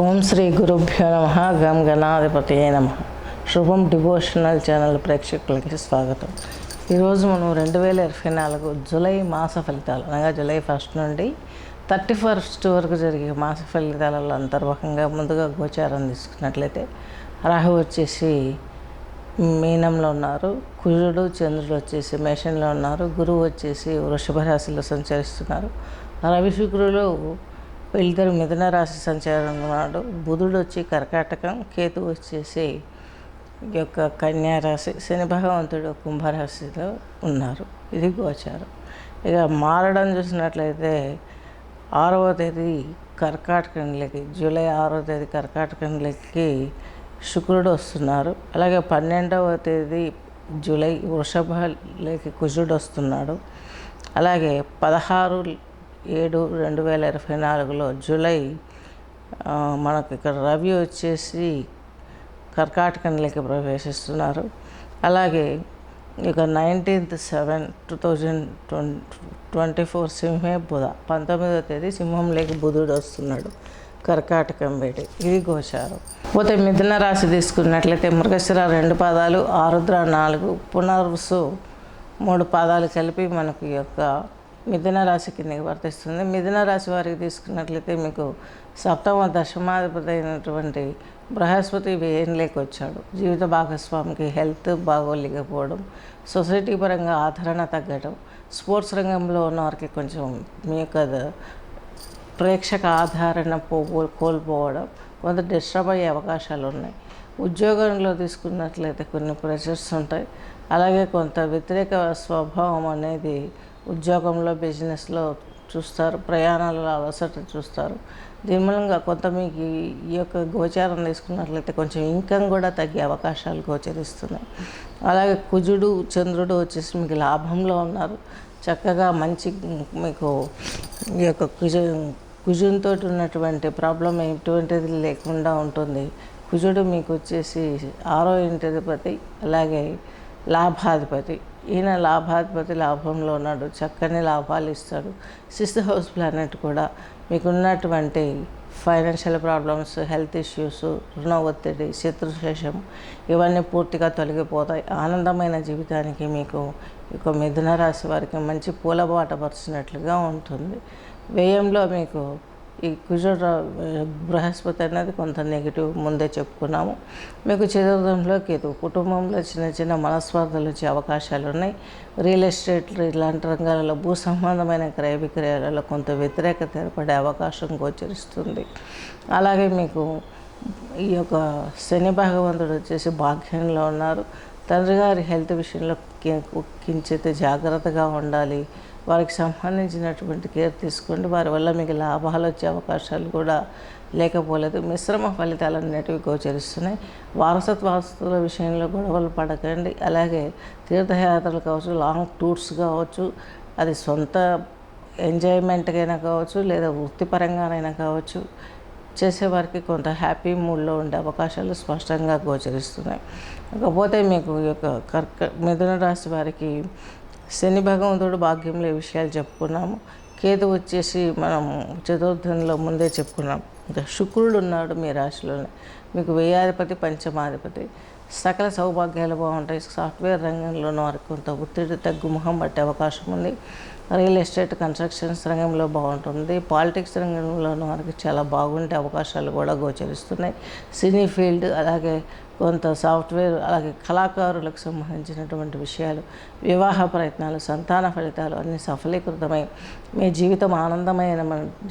ఓం శ్రీ గురుభ్యో నమ. గం గణాధిపతయే నమ. శుభం డివోషనల్ ఛానల్ ప్రేక్షకులకి స్వాగతం. ఈరోజు మనం 2024 జూలై మాస ఫలితాలు అనగా జూలై 1 నుండి 31 వరకు జరిగే మాస ఫలితాలలో అంతర్భాగంగా ముందుగా గోచారం తీసుకున్నట్లయితే రాహు వచ్చేసి మీనంలో ఉన్నారు, కుజుడు చంద్రుడు వచ్చేసి మేషంలో ఉన్నారు, గురువు వచ్చేసి వృషభ రాశిలో సంచరిస్తున్నారు, రవి శుక్రులు వీళ్ళిద్దరు మిథున రాశి సంచారం ఉన్నాడు, బుధుడు వచ్చి కర్కాటకం, కేతు వచ్చేసి ఈ యొక్క కన్యా రాశి, శని భగవంతుడు కుంభరాశిలో ఉన్నారు. ఇది గోచారం. ఇక మారడం చూసినట్లయితే 6వ తేదీ కర్కాటకంలోకి, జూలై 6వ తేదీ కర్కాటకంలోకి శుక్రుడు వస్తున్నారు. అలాగే 12వ తేదీ జూలై వృషభలోకి కుజుడు వస్తున్నాడు. అలాగే 16/7/2024 జూలై మనకి ఇక్కడ రవి వచ్చేసి కర్కాటకంలోకి ప్రవేశిస్తున్నారు. అలాగే ఇక 19/7/2024 సింహే బుధ, 19వ తేదీ సింహంలోకి బుధుడు వస్తున్నాడు కర్కాటకం వేడి. ఇది గోచారం. పోతే మిథున రాశి తీసుకున్నట్లయితే మృగశిర 2 పాదాలు, ఆరుద్ర 4, పునర్వసు 3 పాదాలు కలిపి మనకు ఈ యొక్క మిథున రాశి కిందకి వర్తిస్తుంది. మిథున రాశి వారికి తీసుకున్నట్లయితే మీకు సప్తమ దశమాధిపతి అయినటువంటి బృహస్పతి వ్యయంలోకి వచ్చాడు. జీవిత భాగస్వామికి హెల్త్ బాగోలేకపోవడం, సొసైటీ పరంగా ఆదరణ తగ్గడం, స్పోర్ట్స్ రంగంలో ఉన్న వారికి కొంచెం మీ యొక్క ప్రేక్షక ఆదరణ కోల్పోవడం, కొంత డిస్టర్బ్ అయ్యే అవకాశాలు ఉన్నాయి. ఉద్యోగంలో తీసుకున్నట్లయితే కొన్ని ప్రెషర్స్ ఉంటాయి. అలాగే కొంత వ్యతిరేక స్వభావం అనేది ఉద్యోగంలో బిజినెస్లో చూస్తారు, ప్రయాణాలలో అలసట చూస్తారు. దీని మూలంగా కొంత మీకు ఈ యొక్క గోచారం తీసుకున్నట్లయితే కొంచెం ఇన్కమ్ కూడా తగ్గే అవకాశాలు గోచరిస్తున్నాయి. అలాగే కుజుడు చంద్రుడు వచ్చేసి మీకు లాభంలో ఉన్నారు. చక్కగా మంచి మీకు ఈ యొక్క కుజునితో ఉన్నటువంటి ప్రాబ్లం ఎటువంటిది లేకుండా ఉంటుంది. కుజుడు మీకు వచ్చేసి 6వ ఇంటిధిపతి, అలాగే లాభాధిపతి. ఈయన లాభాధిపతి లాభంలో ఉన్నాడు, చక్కని లాభాలు ఇస్తాడు. 6th హౌస్ ప్లానెట్ కూడా మీకున్నటువంటి ఫైనాన్షియల్ ప్రాబ్లమ్స్, హెల్త్ ఇష్యూస్, రుణ ఒత్తిడి, శత్రుశేషం ఇవన్నీ పూర్తిగా తొలగిపోతాయి. ఆనందమైన జీవితానికి మీకు ఇక మిథున రాశి వారికి మంచి పూలబాట పరిచినట్లుగా ఉంటుంది. వ్యయంలో మీకు ఈ కుజుడు బృహస్పతి అనేది కొంత నెగిటివ్ ముందే చెప్పుకున్నాము. మీకు చతుర్థంలో కేతు, కుటుంబంలో చిన్న చిన్న మనస్వార్థాలు వచ్చే అవకాశాలు ఉన్నాయి. రియల్ ఎస్టేట్ ఇలాంటి రంగాలలో భూ సంబంధమైన క్రయ విక్రయాలలో కొంత వ్యతిరేకత ఏర్పడే అవకాశం గోచరిస్తుంది. అలాగే మీకు ఈ యొక్క శని భగవంతుడు వచ్చేసి భాగ్యంలో ఉన్నారు. తండ్రి గారి హెల్త్ విషయంలో కించిత్ జాగ్రత్తగా ఉండాలి. వారికి సంబంధించినటువంటి కేర్ తీసుకోండి. వారి వల్ల మీకు లాభాలు వచ్చే అవకాశాలు కూడా లేకపోలేదు. మిశ్రమ ఫలితాలు అనేటివి గోచరిస్తున్నాయి. వారసత్వ ఆస్తుల విషయంలో గొడవలు పడకండి. అలాగే తీర్థయాత్రలు కావచ్చు, లాంగ్ టూర్స్ కావచ్చు, అది సొంత ఎంజాయ్మెంట్కైనా కావచ్చు లేదా వృత్తిపరంగానైనా కావచ్చు, చేసేవారికి కొంత హ్యాపీ మూడ్లో ఉండే అవకాశాలు స్పష్టంగా గోచరిస్తున్నాయి. కాకపోతే మీకు ఈ యొక్క మిథున రాశి వారికి శని భగవంతుడు భాగ్యంలో ఈ విషయాలు చెప్పుకున్నాము. కేతు వచ్చేసి మనం చతుర్థంలో ముందే చెప్పుకున్నాం. ఇంకా శుక్రుడు ఉన్నాడు మీ రాశిలోనే, మీకు వ్యయాధిపతి, పంచమాధిపతి. సకల సౌభాగ్యాలు బాగుంటాయి. సాఫ్ట్వేర్ రంగంలోనూ వారికి కొంత ఒత్తిడి తగ్గుముఖం పట్టే అవకాశం ఉంది. రియల్ ఎస్టేట్, కన్స్ట్రక్షన్స్ రంగంలో బాగుంటుంది. పాలిటిక్స్ రంగంలోనూ వారికి చాలా బాగుండే అవకాశాలు కూడా గోచరిస్తున్నాయి. సినీ ఫీల్డ్, అలాగే కొంత సాఫ్ట్వేర్, అలాగే కళాకారులకు సంబంధించినటువంటి విషయాలు, వివాహ ప్రయత్నాలు, సంతాన ఫలితాలు అన్నీ సఫలీకృతమై మీ జీవితం ఆనందమైన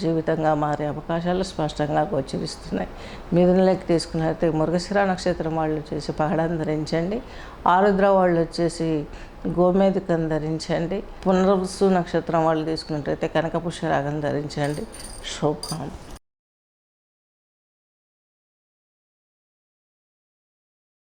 జీవితంగా మారే అవకాశాలు స్పష్టంగా గోచరిస్తున్నాయి. మిథునలోకి తీసుకున్నట్లయితే మృగశిర నక్షత్రం వాళ్ళు వచ్చేసి పగడం ధరించండి. ఆరుద్ర వాళ్ళు వచ్చేసి గోమేధికం ధరించండి. పునర్వసు నక్షత్రం వాళ్ళు తీసుకున్నట్లయితే కనకపుష్య రాగం ధరించండి. శుభం.